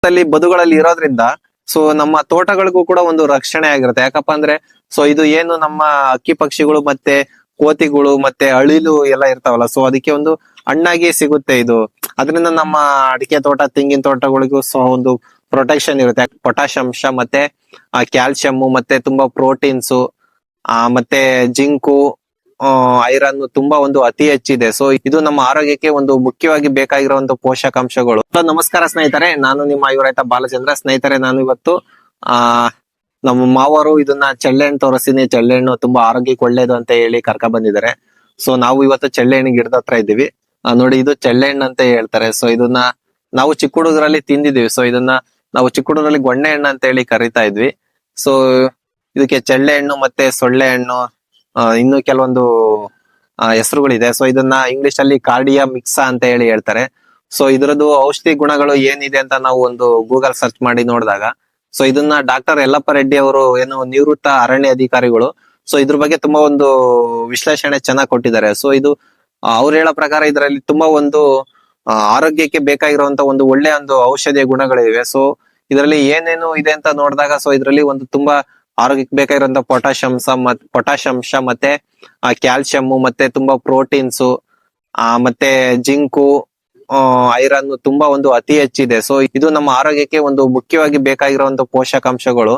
ಅಲ್ಲಿ ಬದುಗಳಲ್ಲಿ ಇರೋದ್ರಿಂದ ಸೊ ನಮ್ಮ ತೋಟಗಳಿಗೂ ಕೂಡ ಒಂದು ರಕ್ಷಣೆ ಆಗಿರುತ್ತೆ. ಯಾಕಪ್ಪ ಅಂದ್ರೆ ಸೊ ಇದು ಏನು ನಮ್ಮ ಅಕ್ಕಿ ಪಕ್ಷಿಗಳು ಮತ್ತೆ ಕೋತಿಗಳು ಮತ್ತೆ ಅಳಿಲು ಎಲ್ಲ ಇರ್ತಾವಲ್ಲ, ಸೊ ಅದಕ್ಕೆ ಒಂದು ಹಣ್ಣಾಗಿ ಸಿಗುತ್ತೆ ಇದು. ಅದರಿಂದ ನಮ್ಮ ಅಡಿಕೆ ತೋಟ, ತೆಂಗಿನ ತೋಟಗಳಿಗೂ ಸೊ ಒಂದು ಪ್ರೊಟೆಕ್ಷನ್ ಇರುತ್ತೆ. ಪೊಟ್ಯಾಶ್ ಅಂಶ ಮತ್ತೆ ಕ್ಯಾಲ್ಸಿಯಂ ಮತ್ತೆ ತುಂಬಾ ಪ್ರೋಟೀನ್ಸ್ ಮತ್ತೆ ಜಿಂಕು, ಐರನ್ ತುಂಬಾ ಒಂದು ಅತಿ ಹೆಚ್ಚಿದೆ. ಸೊ ಇದು ನಮ್ಮ ಆರೋಗ್ಯಕ್ಕೆ ಒಂದು ಮುಖ್ಯವಾಗಿ ಬೇಕಾಗಿರುವಂತ ಪೋಷಕಾಂಶಗಳು. ನಮಸ್ಕಾರ ಸ್ನೇಹಿತರೆ, ನಾನು ನಿಮ್ಮ ಯುವರೈತ ಬಾಲಚಂದ್ರ. ಸ್ನೇಹಿತರೆ, ನಾನು ಇವತ್ತು ಆ ನಮ್ಮ ಮಾವರು ಇದನ್ನ ಚೆಳ್ಳೆಹಣ್ಣು ತೋರಿಸ್ತೀನಿ. ಚೆಳ್ಳೆಹಣ್ಣು ತುಂಬಾ ಆರೋಗ್ಯಕ್ಕೆ ಒಳ್ಳೇದು ಅಂತ ಹೇಳಿ ಕರ್ಕ ಬಂದಿದ್ದಾರೆ. ಸೊ ನಾವು ಇವತ್ತು ಚೆಳ್ಳೆಹಣ್ಣು ಗಿಡದ ಹತ್ರ ಇದ್ದೀವಿ. ನೋಡಿ, ಇದು ಚೆಳ್ಳೆಹಣ್ಣು ಅಂತ ಹೇಳ್ತಾರೆ. ಸೊ ಇದನ್ನ ನಾವು ಚಿಕ್ಕ ಹುಡುಗರಲ್ಲಿ ತಿಂದಿದೀವಿ. ಸೊ ಇದನ್ನ ನಾವು ಚಿಕ್ಕ ಹುಡುಗರಲ್ಲಿ ಗೊಣ್ಣೆ ಹಣ್ಣು ಅಂತ ಹೇಳಿ ಕರಿತಾ ಇದ್ವಿ. ಸೊ ಇದಕ್ಕೆ ಚೆಳ್ಳೆಹಣ್ಣು ಮತ್ತೆ ಸೊಳ್ಳೆ ಹಣ್ಣು, ಇನ್ನು ಕೆಲವೊಂದು ಹೆಸರುಗಳಿದೆ. ಸೊ ಇದನ್ನ ಇಂಗ್ಲಿಷ್ ಅಲ್ಲಿ ಕಾರ್ಡಿಯಾ ಮಿಕ್ಸಾ ಅಂತ ಹೇಳಿ ಹೇಳ್ತಾರೆ. ಸೊ ಇದ್ರದ್ದು ಔಷಧಿ ಗುಣಗಳು ಏನಿದೆ ಅಂತ ನಾವು ಒಂದು ಗೂಗಲ್ ಸರ್ಚ್ ಮಾಡಿ ನೋಡಿದಾಗ, ಸೊ ಇದನ್ನ ಡಾಕ್ಟರ್ ಯಲ್ಲಪ್ಪ ರೆಡ್ಡಿ ಅವರು, ಏನು ನಿವೃತ್ತ ಅರಣ್ಯ ಅಧಿಕಾರಿಗಳು, ಸೊ ಇದ್ರ ಬಗ್ಗೆ ತುಂಬಾ ಒಂದು ವಿಶ್ಲೇಷಣೆ ಚೆನ್ನಾಗಿ ಕೊಟ್ಟಿದ್ದಾರೆ. ಸೊ ಇದು ಅವ್ರು ಹೇಳೋ ಪ್ರಕಾರ ಇದರಲ್ಲಿ ತುಂಬಾ ಒಂದು ಆರೋಗ್ಯಕ್ಕೆ ಬೇಕಾಗಿರುವಂತ ಒಂದು ಒಳ್ಳೆ ಒಂದು ಔಷಧಿಯ ಗುಣಗಳಿವೆ. ಸೊ ಇದರಲ್ಲಿ ಏನೇನು ಇದೆ ಅಂತ ನೋಡಿದಾಗ, ಸೊ ಇದರಲ್ಲಿ ಒಂದು ತುಂಬಾ ಆರೋಗ್ಯಕ್ಕೆ ಬೇಕಾಗಿರುವಂತ ಪೊಟ್ಯಾಶ್ ಅಂಶ ಮತ್ತೆ ಕ್ಯಾಲ್ಸಿಯಂ ಮತ್ತೆ ತುಂಬಾ ಪ್ರೋಟೀನ್ಸ್ ಮತ್ತೆ ಜಿಂಕು, ಐರನ್ ತುಂಬಾ ಒಂದು ಅತಿ ಹೆಚ್ಚಿದೆ. ಸೊ ಇದು ನಮ್ಮ ಆರೋಗ್ಯಕ್ಕೆ ಒಂದು ಮುಖ್ಯವಾಗಿ ಬೇಕಾಗಿರುವಂತ ಪೋಷಕಾಂಶಗಳು.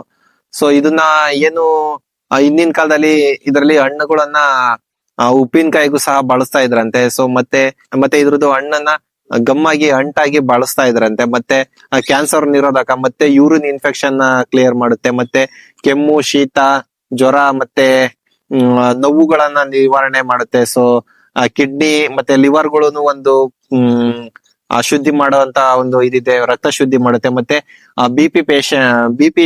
ಸೊ ಇದನ್ನ ಏನು ಹಿಂದಿನ ಕಾಲದಲ್ಲಿ ಇದರಲ್ಲಿ ಹಣ್ಣುಗಳನ್ನ ಉಪ್ಪಿನಕಾಯಿಗೂ ಸಹ ಬಳಸ್ತಾ ಇದ್ರಂತೆ. ಸೊ ಮತ್ತೆ ಇದ್ರದ್ದು ಹಣ್ಣನ್ನ ಗಮ್ಮಾಗಿ ಅಂಟಾಗಿ ಬಳಸ್ತಾ ಇದ್ರಂತೆ. ಮತ್ತೆ ಕ್ಯಾನ್ಸರ್ ನಿರೋಧಕ ಮತ್ತೆ ಯೂರಿನ್ ಇನ್ಫೆಕ್ಷನ್ ಕ್ಲಿಯರ್ ಮಾಡುತ್ತೆ. ಮತ್ತೆ ಕೆಮ್ಮು, ಶೀತ, ಜ್ವರ ಮತ್ತೆ ನೋವುಗಳನ್ನ ನಿವಾರಣೆ ಮಾಡುತ್ತೆ. ಸೊ ಕಿಡ್ನಿ ಮತ್ತೆ ಲಿವರ್ಗಳನ್ನು ಒಂದು ಶುದ್ಧಿ ಮಾಡುವಂತ ಒಂದು ಇದಿದೆ, ರಕ್ತ ಶುದ್ಧಿ ಮಾಡುತ್ತೆ. ಮತ್ತೆ ಬಿಪಿ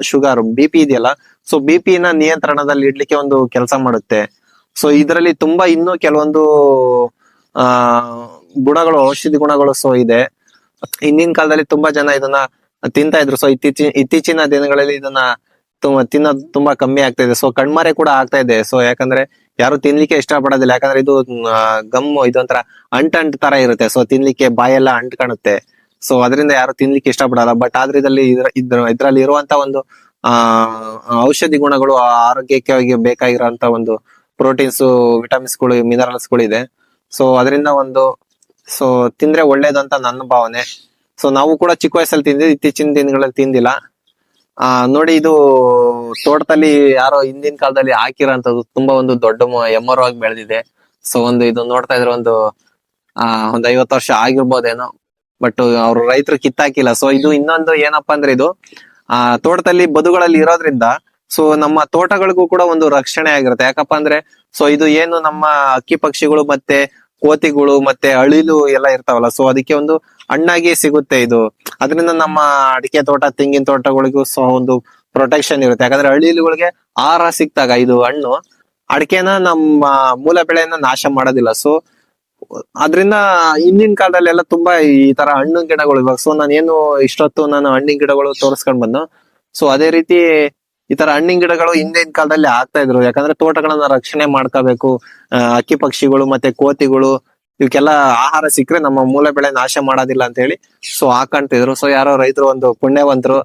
ಶುಗರ್ ಇದೆಯಲ್ಲ, ಸೊ ಬಿಪಿನ ನಿಯಂತ್ರಣದಲ್ಲಿ ಇಡ್ಲಿಕ್ಕೆ ಒಂದು ಕೆಲಸ ಮಾಡುತ್ತೆ. ಸೊ ಇದರಲ್ಲಿ ತುಂಬಾ ಇನ್ನೂ ಕೆಲವೊಂದು ಗುಣಗಳು, ಔಷಧಿ ಗುಣಗಳು ಸೊ ಇದೆ. ಹಿಂದಿನ ಕಾಲದಲ್ಲಿ ತುಂಬಾ ಜನ ಇದನ್ನ ತಿಂತಾ ಇದ್ರು. ಸೊ ಇತ್ತೀಚಿನ ದಿನಗಳಲ್ಲಿ ಇದನ್ನ ತಿನ್ನೋದು ತುಂಬಾ ಕಮ್ಮಿ ಆಗ್ತಾ ಇದೆ. ಸೊ ಕಣ್ಮರೆ ಕೂಡ ಆಗ್ತಾ ಇದೆ. ಸೊ ಯಾಕಂದ್ರೆ ಯಾರು ತಿನ್ಲಿಕ್ಕೆ ಇಷ್ಟ ಪಡೋದಿಲ್ಲ. ಯಾಕಂದ್ರೆ ಇದು ಇದೊಂಥರ ಅಂಟ್ ತರ ಇರುತ್ತೆ. ಸೊ ತಿನ್ಲಿಕ್ಕೆ ಬಾಯೆಲ್ಲ ಅಂಟ್ ಕಾಣುತ್ತೆ. ಸೊ ಅದರಿಂದ ಯಾರು ತಿನ್ಲಿಕ್ಕೆ ಇಷ್ಟ ಪಡಲ್ಲ. ಬಟ್ ಆದ್ರೆ ಇದ್ರಲ್ಲಿ ಇರುವಂತ ಒಂದು ಔಷಧಿ ಗುಣಗಳು, ಆರೋಗ್ಯಕ್ಕೆ ಬೇಕಾಗಿರುವಂತ ಒಂದು ಪ್ರೋಟೀನ್ಸ್, ವಿಟಮಿನ್ಸ್ ಗಳು, ಮಿನರಲ್ಸ್ ಗಳು ಇದೆ. ಸೊ ಅದರಿಂದ ಸೊ ತಿಂದ್ರೆ ಒಳ್ಳೇದು ಅಂತ ನನ್ನ ಭಾವನೆ. ಸೊ ನಾವು ಕೂಡ ಚಿಕ್ಕ ವಯಸ್ಸಲ್ಲಿ ತಿಂದಿದ್ವಿ, ಇತ್ತೀಚಿನ ದಿನಗಳಲ್ಲಿ ತಿಂದಿಲ್ಲ. ನೋಡಿ, ಇದು ತೋಟದಲ್ಲಿ ಯಾರೋ ಹಿಂದಿನ ಕಾಲದಲ್ಲಿ ಹಾಕಿರೋಂಥದ್ದು ತುಂಬಾ ಒಂದು ದೊಡ್ಡ ಎಮ್ಮರವಾಗಿ ಬೆಳೆದಿದೆ. ಸೊ ಇದು ನೋಡ್ತಾ ಇದ್ರೆ ಒಂದು 50 ವರ್ಷ ಆಗಿರ್ಬೋದೇನೋ, ಬಟ್ ಅವ್ರು ರೈತರು ಕಿತ್ತಾಕಿಲ್ಲ. ಸೊ ಇದು ಇನ್ನೊಂದು ಏನಪ್ಪಾ ಅಂದ್ರೆ, ಇದು ತೋಟದಲ್ಲಿ ಬದುಗಳಲ್ಲಿ ಇರೋದ್ರಿಂದ ಸೊ ನಮ್ಮ ತೋಟಗಳಿಗೂ ಕೂಡ ಒಂದು ರಕ್ಷಣೆ ಆಗಿರುತ್ತೆ. ಯಾಕಪ್ಪ ಅಂದ್ರೆ ಸೊ ಇದು ಏನು ನಮ್ಮ ಅಕ್ಕಿ ಪಕ್ಷಿಗಳು ಮತ್ತೆ ಕೋತಿಗಳು ಮತ್ತೆ ಅಳಿಲು ಎಲ್ಲ ಇರ್ತಾವಲ್ಲ, ಸೊ ಅದಕ್ಕೆ ಒಂದು ಹಣ್ಣಾಗಿ ಸಿಗುತ್ತೆ ಇದು. ಅದರಿಂದ ನಮ್ಮ ಅಡಿಕೆ ತೋಟ, ತೆಂಗಿನ ತೋಟಗಳಿಗೂ ಸಹ ಒಂದು ಪ್ರೊಟೆಕ್ಷನ್ ಇರುತ್ತೆ. ಯಾಕಂದ್ರೆ ಅಳಿಲುಗಳಿಗೆ ಆಹಾರ ಸಿಕ್ತಾಗ ಇದು ಹಣ್ಣು ಅಡಿಕೆನ, ನಮ್ಮ ಮೂಲ ಬೆಳೆಯನ್ನ ನಾಶ ಮಾಡೋದಿಲ್ಲ. ಸೊ ಅದ್ರಿಂದ ಹಿಂದಿನ ಕಾಲದಲ್ಲೆಲ್ಲ ತುಂಬಾ ಈ ತರ ಹಣ್ಣಿನ ಗಿಡಗಳು, ಇವಾಗ ಸೊ ಇಷ್ಟೊತ್ತು ನಾನು ಹಣ್ಣಿನ ಗಿಡಗಳು ತೋರಿಸ್ಕೊಂಡ್ ಬಂದು, ಸೊ ಅದೇ ರೀತಿ ಈ ತರ ಹಣ್ಣಿನ ಗಿಡಗಳು ಹಿಂದಿನ ಕಾಲದಲ್ಲಿ ಆಗ್ತಾ ಇದ್ರು. ಯಾಕಂದ್ರೆ ತೋಟಗಳನ್ನ ರಕ್ಷಣೆ ಮಾಡ್ಕೋಬೇಕು. ಅಕ್ಕಿ ಪಕ್ಷಿಗಳು ಮತ್ತೆ ಕೋತಿಗಳು ಇವಕ್ಕೆಲ್ಲ ಆಹಾರ ಸಿಕ್ಕರೆ ನಮ್ಮ ಮೂಲ ಬೆಳೆ ನಾಶ ಮಾಡೋದಿಲ್ಲ ಅಂತ ಹೇಳಿ ಸೊ ಹಾಕಂತಿದ್ರು. ಸೊ ಯಾರೋ ರೈತರು ಒಂದು ಪುಣ್ಯವಂತರು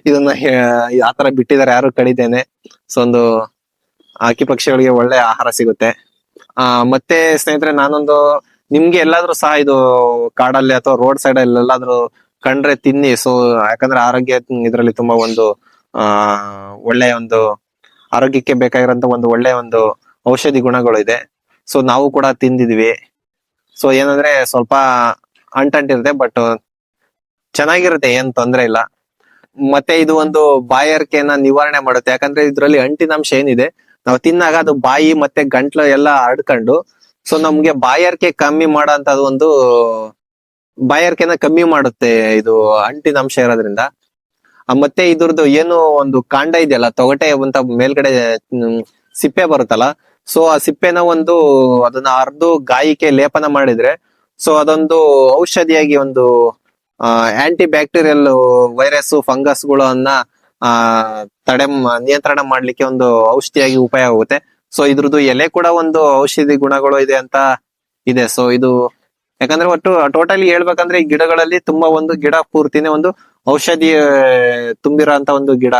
ಇದನ್ನ ಆತರ ಬಿಟ್ಟಿದ್ದಾರೆ, ಯಾರು ಕಡಿದೇನೆ. ಸೊ ಒಂದು ಅಕ್ಕಿ ಪಕ್ಷಿಗಳಿಗೆ ಒಳ್ಳೆ ಆಹಾರ ಸಿಗುತ್ತೆ. ಮತ್ತೆ ಸ್ನೇಹಿತರೆ, ನಿಮ್ಗೆ ಎಲ್ಲಾದ್ರೂ ಸಹ ಇದು ಕಾಡಲ್ಲಿ ಅಥವಾ ರೋಡ್ ಸೈಡ್ ಅಲ್ಲಿ ಎಲ್ಲಾದ್ರೂ ಕಂಡ್ರೆ ತಿನ್ನಿ. ಸೊ ಯಾಕಂದ್ರೆ ಆರೋಗ್ಯ ಇದ್ರಲ್ಲಿ ತುಂಬಾ ಒಂದು ಒಳ್ಳೆಯ ಒಂದು ಆರೋಗ್ಯಕ್ಕೆ ಬೇಕಾಗಿರೋಂತ ಒಂದು ಒಳ್ಳೆಯ ಒಂದು ಔಷಧಿ ಗುಣಗಳು ಇದೆ. ಸೊ ನಾವು ಕೂಡ ತಿಂದಿದ್ವಿ. ಸೊ ಏನಂದ್ರೆ ಸ್ವಲ್ಪ ಅಂಟಿರುತ್ತೆ, ಬಟ್ ಚೆನ್ನಾಗಿರುತ್ತೆ, ಏನ್ ತೊಂದ್ರೆ ಇಲ್ಲ. ಮತ್ತೆ ಇದು ಒಂದು ಬಾಯಾರಿಕೆಯನ್ನ ನಿವಾರಣೆ ಮಾಡುತ್ತೆ. ಯಾಕಂದ್ರೆ ಇದ್ರಲ್ಲಿ ಅಂಟಿನಾಂಶ ಏನಿದೆ, ನಾವು ತಿನ್ನಾಗ ಅದು ಬಾಯಿ ಮತ್ತೆ ಗಂಟ್ಲು ಎಲ್ಲ ಹರಡ್ಕೊಂಡು ಸೊ ನಮ್ಗೆ ಬಾಯಾರಿಕೆ ಕಮ್ಮಿ ಮಾಡೋಂಥದ್ದು ಒಂದು ಬಾಯಾರಿಕೆನ ಕಮ್ಮಿ ಮಾಡುತ್ತೆ ಇದು ಅಂಟಿನಾಂಶ ಇರೋದ್ರಿಂದ. ಮತ್ತೆ ಇದ್ರದ್ದು ಏನು ಒಂದು ಕಾಂಡ ಇದೆಯಲ್ಲ, ತೊಗಟೆ ಅಂತ ಮೇಲ್ಗಡೆ ಸಿಪ್ಪೆ ಬರುತ್ತಲ್ಲ, ಸೊ ಆ ಸಿಪ್ಪೆನ ಅದನ್ನ ಅರ್ದು ಗಾಯಕ್ಕೆ ಲೇಪನ ಮಾಡಿದ್ರೆ ಸೊ ಅದೊಂದು ಔಷಧಿಯಾಗಿ ಒಂದು ಆಂಟಿ ಬ್ಯಾಕ್ಟೀರಿಯಲ್ ವೈರಸ್, ಫಂಗಸ್ ಗಳನ್ನ ನಿಯಂತ್ರಣ ಮಾಡ್ಲಿಕ್ಕೆ ಒಂದು ಔಷಧಿಯಾಗಿ ಉಪಯೋಗ ಆಗುತ್ತೆ. ಸೊ ಇದ್ರದ್ದು ಎಲೆ ಕೂಡ ಒಂದು ಔಷಧಿ ಗುಣಗಳು ಇದೆ ಅಂತ ಇದೆ. ಸೊ ಇದು ಯಾಕಂದ್ರೆ ಒಟ್ಟು ಟೋಟಲಿ ಹೇಳ್ಬೇಕಂದ್ರೆ ಈ ಗಿಡಗಳಲ್ಲಿ ತುಂಬಾ ಒಂದು ಗಿಡ ಪೂರ್ತಿನೇ ಒಂದು ಔಷಧಿ ತುಂಬಿರೋ ಒಂದು ಗಿಡ.